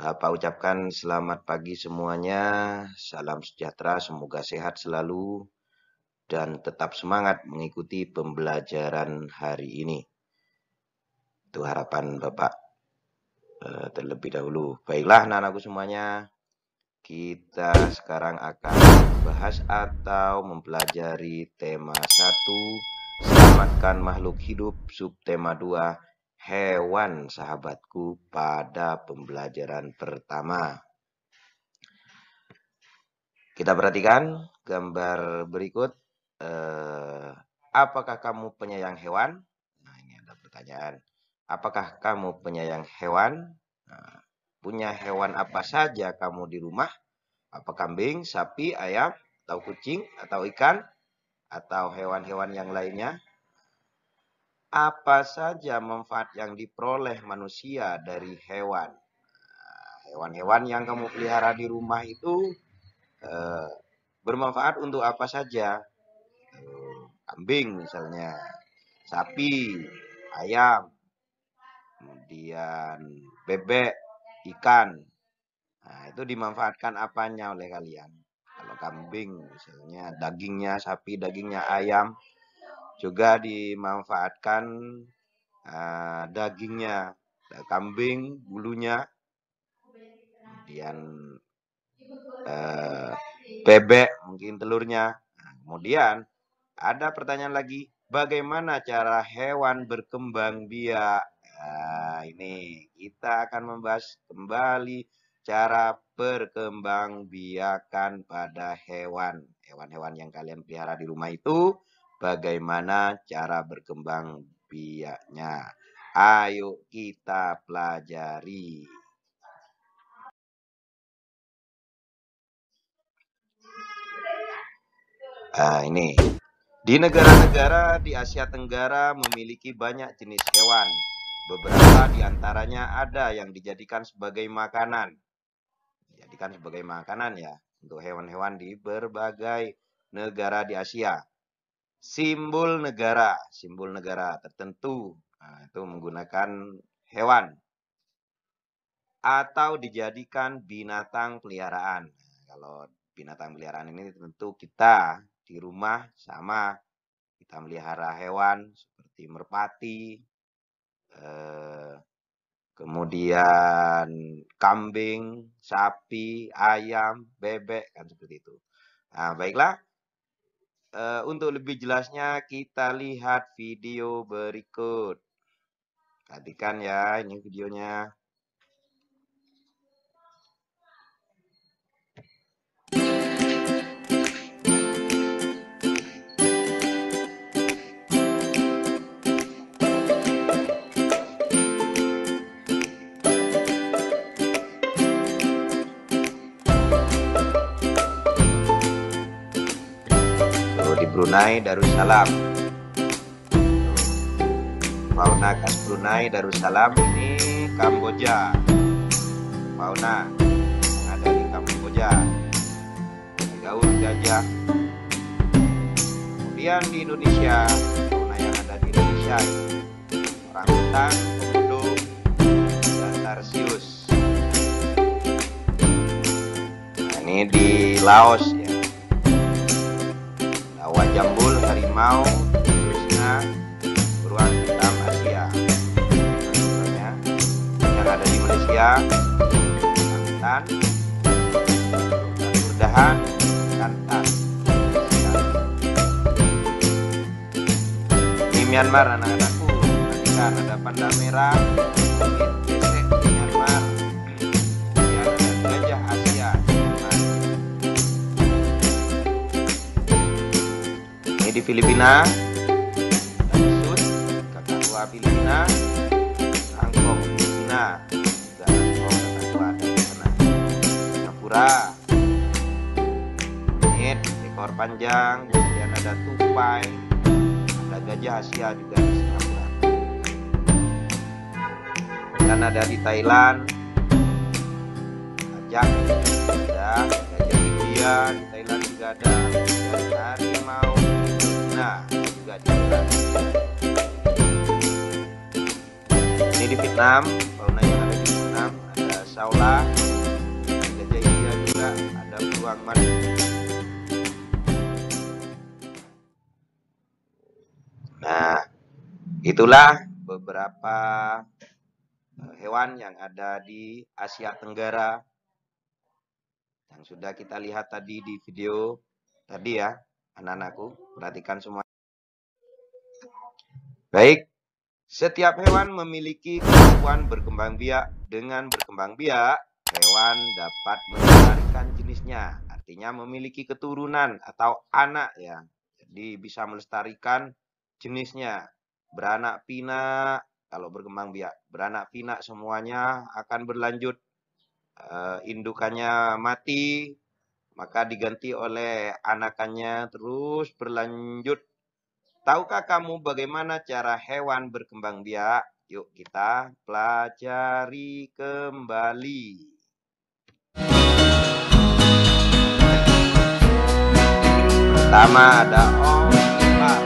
Bapak ucapkan selamat pagi semuanya, salam sejahtera, semoga sehat selalu, dan tetap semangat mengikuti pembelajaran hari ini. Itu harapan Bapak terlebih dahulu. Baiklah anak-anakku semuanya, kita sekarang akan membahas atau mempelajari tema 1, selamatkan makhluk hidup, subtema 2, hewan sahabatku pada pembelajaran pertama. Kita perhatikan gambar berikut. Apakah kamu penyayang hewan? Nah, ini ada pertanyaan. Apakah kamu penyayang hewan? Nah, punya hewan apa saja kamu di rumah? Apa kambing, sapi, ayam, atau kucing, atau ikan, atau hewan-hewan yang lainnya? Apa saja manfaat yang diperoleh manusia dari hewan? Hewan-hewan yang kamu pelihara di rumah itu bermanfaat untuk apa saja? Kambing misalnya, sapi, ayam, kemudian bebek, ikan. Nah, itu dimanfaatkan apanya oleh kalian? Kalau kambing misalnya dagingnya, sapi dagingnya, ayam juga dimanfaatkan dagingnya, kambing bulunya, kemudian bebek mungkin telurnya. Nah, kemudian ada pertanyaan lagi, bagaimana cara hewan berkembang biak? Nah, ini kita akan membahas kembali cara perkembangbiakan pada hewan. Hewan-hewan yang kalian pelihara di rumah itu, bagaimana cara berkembang biaknya? Ayo kita pelajari. Nah, ini. Di negara-negara di Asia Tenggara memiliki banyak jenis hewan. Beberapa di antaranya ada yang dijadikan sebagai makanan. Dijadikan sebagai makanan ya, untuk hewan-hewan di berbagai negara di Asia. Simbol negara tertentu, nah, itu menggunakan hewan. Atau dijadikan binatang peliharaan. Nah, kalau binatang peliharaan ini tentu kita di rumah sama. Kita melihara hewan seperti merpati, kemudian kambing, sapi, ayam, bebek, kan seperti itu. Nah, baiklah. Untuk lebih jelasnya kita lihat video berikut. Perhatikan ya, ini videonya. Brunei Darussalam. Fauna khas Brunei Darussalam, ini Kamboja. Fauna yang ada di Kamboja. Gaul gajah. Kemudian di Indonesia, fauna yang ada di Indonesia, orangutan, komodo, dan tarsius. Nah, ini di Laos ya. Jambul, harimau, Krishna, beruang hitam Asia. Contohnya yang ada di Malaysia, Kantan, Urdahan, Kantan. Di Myanmar anak-anakku, perhatikan ada panda merah, besek di Myanmar. Kemudian ada gajah Asia di Myanmar. Di Filipina, Sud, kakak Filipina, angkong Filipina, juga angkong kakak ada di sana. Singapura, monyet, ekor panjang, kemudian ada tupai, ada gajah Asia juga di Singapura. Dan ada di Thailand, gajah, ada gajah India di Thailand juga ada, dan harimau. Nah, juga di ini di Vietnam, fauna yang ada di Vietnam ada saula, ada peluang maju. Nah, itulah beberapa hewan yang ada di Asia Tenggara yang sudah kita lihat tadi di video tadi ya, anak-anakku, perhatikan semua. Baik, setiap hewan memiliki kemampuan berkembang biak. Dengan berkembang biak, hewan dapat melestarikan jenisnya, artinya memiliki keturunan atau anak ya. Jadi bisa melestarikan jenisnya. Beranak pinak, kalau berkembang biak, beranak pinak semuanya akan berlanjut. Indukannya mati, maka diganti oleh anakannya terus berlanjut. Tahukah kamu bagaimana cara hewan berkembang biak? Yuk kita pelajari kembali. Pertama ada ovipar.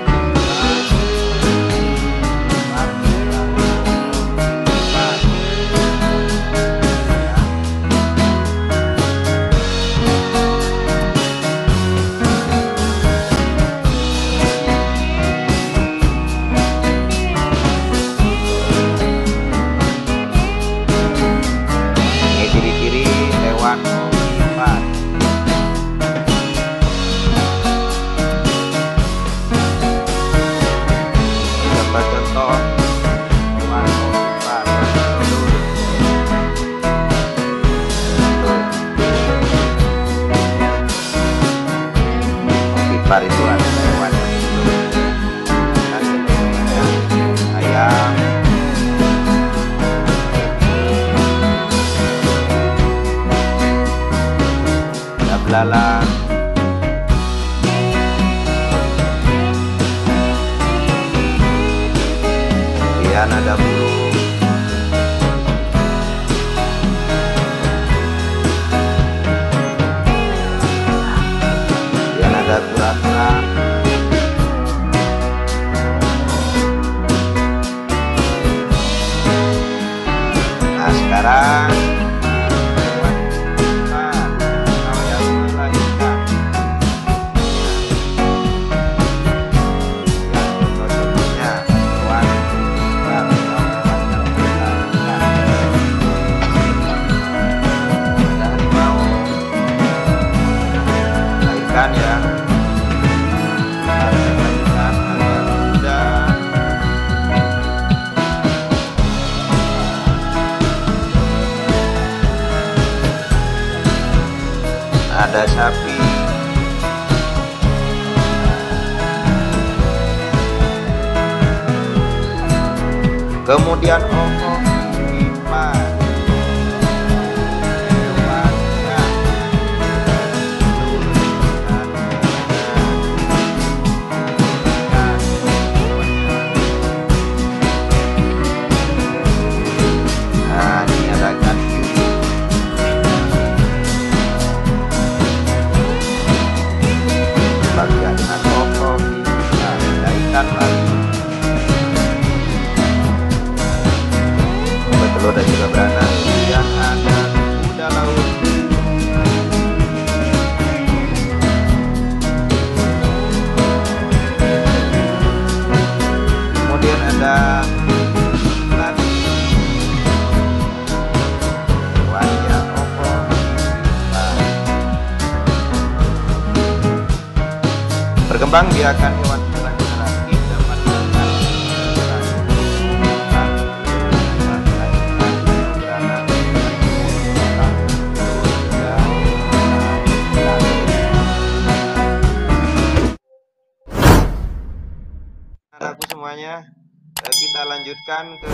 Ciri-ciri hewan ovipar. Contoh hewan ovipar. Ovipar itu adalah hewan yang ayam, ada belalang, kemudian ada burung, kemudian ada kura-kura, nah sekarang hewan ovipar atau yang melahirkan. Contohnya hewan ovipar atau hewan yang melahirkan. Ada harimau, melahirkan ya. Ada melahirkan, ada kuda, ada sapi, kemudian ovipar, hewan yang nah ini ada gatium. Bagian dengan ovipar, ada ikan lagi, bertelur dan juga beranak. Kemudian ada kuda laut, kemudian ada lagi hewan yang ovipar. Berkembang biakan hewan peliharaan dapat dilakukan anakku semuanya. Kita lanjutkan ke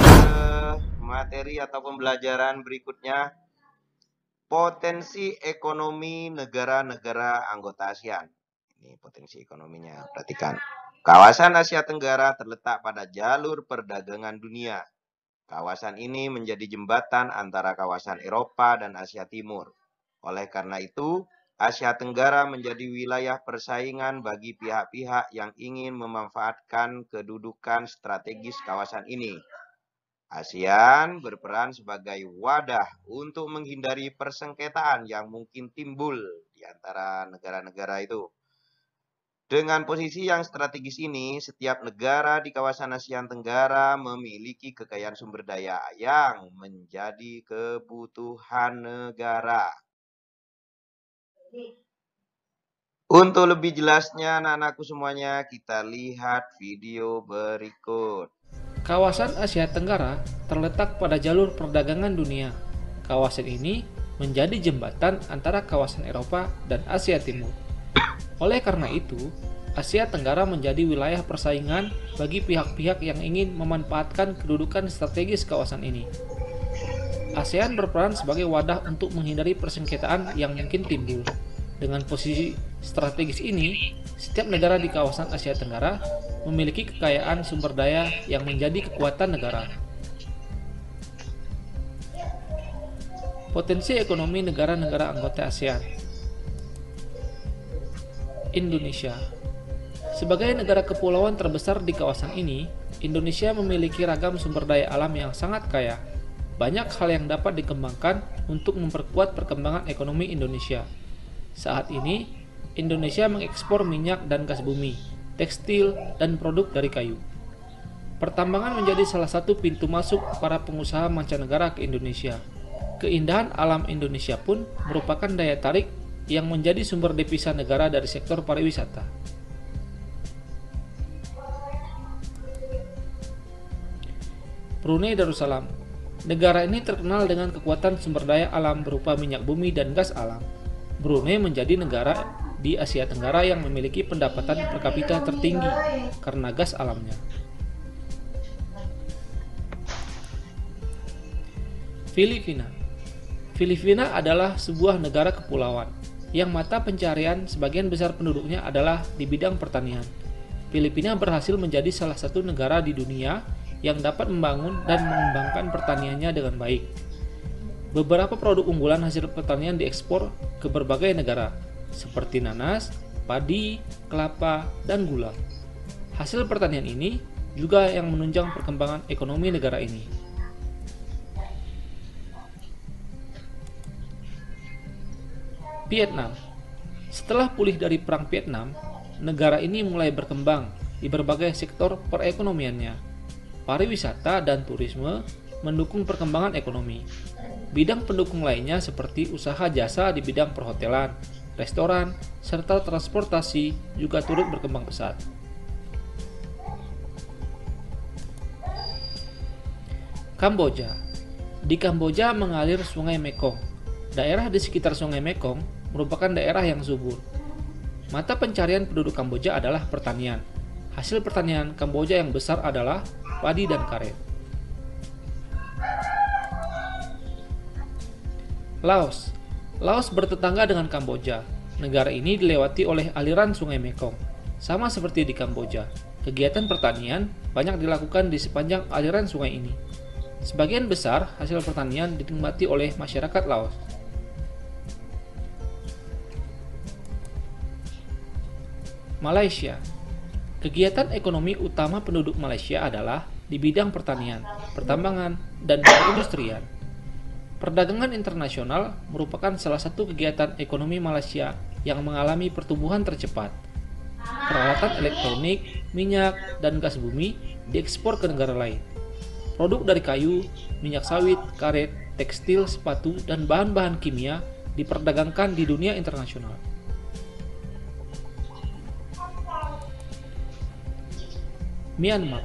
materi atau pembelajaran berikutnya. Potensi ekonomi negara-negara anggota ASEAN. Ini potensi ekonominya, perhatikan. Kawasan Asia Tenggara terletak pada jalur perdagangan dunia. Kawasan ini menjadi jembatan antara kawasan Eropa dan Asia Timur. Oleh karena itu, Asia Tenggara menjadi wilayah persaingan bagi pihak-pihak yang ingin memanfaatkan kedudukan strategis kawasan ini. ASEAN berperan sebagai wadah untuk menghindari persengketaan yang mungkin timbul di antara negara-negara itu. Dengan posisi yang strategis ini, setiap negara di kawasan Asia Tenggara memiliki kekayaan sumber daya yang menjadi kebutuhan negara. Untuk lebih jelasnya, anak-anakku semuanya, kita lihat video berikut. Kawasan Asia Tenggara terletak pada jalur perdagangan dunia. Kawasan ini menjadi jembatan antara kawasan Eropa dan Asia Timur. Oleh karena itu, Asia Tenggara menjadi wilayah persaingan bagi pihak-pihak yang ingin memanfaatkan kedudukan strategis kawasan ini. ASEAN berperan sebagai wadah untuk menghindari persengketaan yang mungkin timbul. Dengan posisi strategis ini, setiap negara di kawasan Asia Tenggara memiliki kekayaan sumber daya yang menjadi kekuatan negara. Potensi ekonomi negara-negara anggota ASEAN. Indonesia. Sebagai negara kepulauan terbesar di kawasan ini, Indonesia memiliki ragam sumber daya alam yang sangat kaya. Banyak hal yang dapat dikembangkan untuk memperkuat perkembangan ekonomi Indonesia. Saat ini, Indonesia mengekspor minyak dan gas bumi, tekstil, dan produk dari kayu. Pertambangan menjadi salah satu pintu masuk para pengusaha mancanegara ke Indonesia. Keindahan alam Indonesia pun merupakan daya tarik yang menjadi sumber devisa negara dari sektor pariwisata. Brunei Darussalam. Negara ini terkenal dengan kekuatan sumber daya alam berupa minyak bumi dan gas alam. Brunei menjadi negara di Asia Tenggara yang memiliki pendapatan per kapita tertinggi karena gas alamnya. Filipina. Filipina adalah sebuah negara kepulauan yang mata pencarian sebagian besar penduduknya adalah di bidang pertanian. Filipina berhasil menjadi salah satu negara di dunia yang dapat membangun dan mengembangkan pertaniannya dengan baik. Beberapa produk unggulan hasil pertanian diekspor ke berbagai negara, seperti nanas, padi, kelapa, dan gula. Hasil pertanian ini juga yang menunjang perkembangan ekonomi negara ini. Vietnam. Setelah pulih dari Perang Vietnam, negara ini mulai berkembang di berbagai sektor perekonomiannya. Pariwisata dan turisme mendukung perkembangan ekonomi. Bidang pendukung lainnya seperti usaha jasa di bidang perhotelan, restoran, serta transportasi juga turut berkembang pesat. Kamboja. Di Kamboja mengalir Sungai Mekong. Daerah di sekitar Sungai Mekong merupakan daerah yang subur. Mata pencarian penduduk Kamboja adalah pertanian. Hasil pertanian Kamboja yang besar adalah padi dan karet. Laos. Laos bertetangga dengan Kamboja. Negara ini dilewati oleh aliran Sungai Mekong. Sama seperti di Kamboja, kegiatan pertanian banyak dilakukan di sepanjang aliran sungai ini. Sebagian besar hasil pertanian dinikmati oleh masyarakat Laos. Malaysia. Kegiatan ekonomi utama penduduk Malaysia adalah di bidang pertanian, pertambangan, dan perindustrian. Perdagangan internasional merupakan salah satu kegiatan ekonomi Malaysia yang mengalami pertumbuhan tercepat. Peralatan elektronik, minyak, dan gas bumi diekspor ke negara lain. Produk dari kayu, minyak sawit, karet, tekstil, sepatu, dan bahan-bahan kimia diperdagangkan di dunia internasional. Myanmar.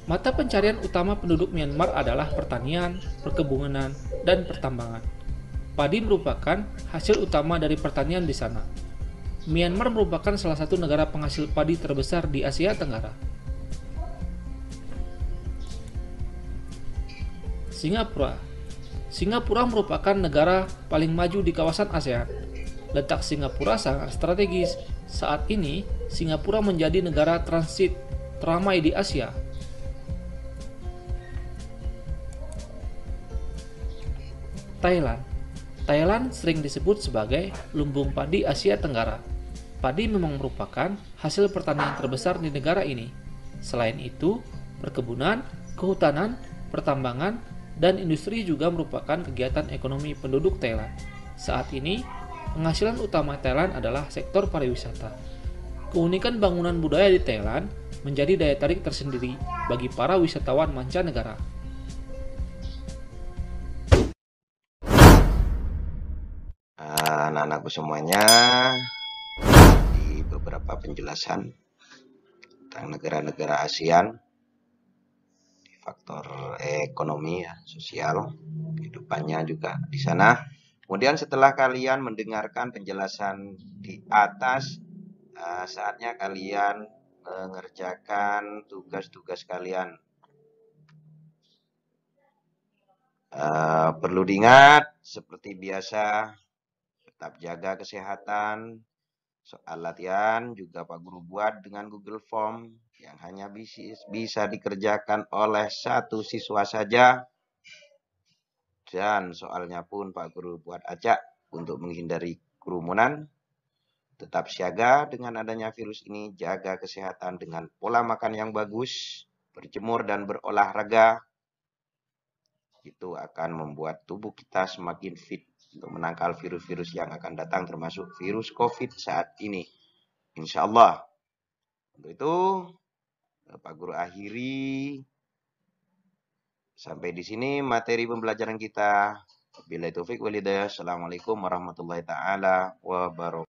Mata pencarian utama penduduk Myanmar adalah pertanian, perkebunan, dan pertambangan. Padi merupakan hasil utama dari pertanian di sana. Myanmar merupakan salah satu negara penghasil padi terbesar di Asia Tenggara. Singapura. Singapura merupakan negara paling maju di kawasan ASEAN. Letak Singapura sangat strategis. Saat ini, Singapura menjadi negara transit teramai di Asia. Thailand. Thailand sering disebut sebagai lumbung padi Asia Tenggara. Padi memang merupakan hasil pertanian terbesar di negara ini. Selain itu, perkebunan, kehutanan, pertambangan, dan industri juga merupakan kegiatan ekonomi penduduk Thailand. Saat ini, Penghasilan utama Thailand adalah sektor pariwisata. Keunikan bangunan budaya di Thailand menjadi daya tarik tersendiri bagi para wisatawan mancanegara. Anak-anakku semuanya, di beberapa penjelasan tentang negara-negara ASEAN, di faktor ekonomi ya, sosial, kehidupannya juga di sana. Kemudian setelah kalian mendengarkan penjelasan di atas, saatnya kalian mengerjakan tugas-tugas kalian. Perlu diingat, seperti biasa, tetap jaga kesehatan. Soal latihan juga Pak Guru buat dengan Google Form yang hanya bisa dikerjakan oleh satu siswa saja. Dan soalnya pun Pak Guru buat acak untuk menghindari kerumunan. Tetap siaga dengan adanya virus ini, jaga kesehatan dengan pola makan yang bagus, berjemur dan berolahraga. Itu akan membuat tubuh kita semakin fit untuk menangkal virus-virus yang akan datang, termasuk virus COVID saat ini. Insya Allah. Untuk itu, Pak Guru akhiri. Sampai di sini materi pembelajaran kita. Wabillahi taufik walhidayah. Assalamualaikum warahmatullahi taala wabarakatuh.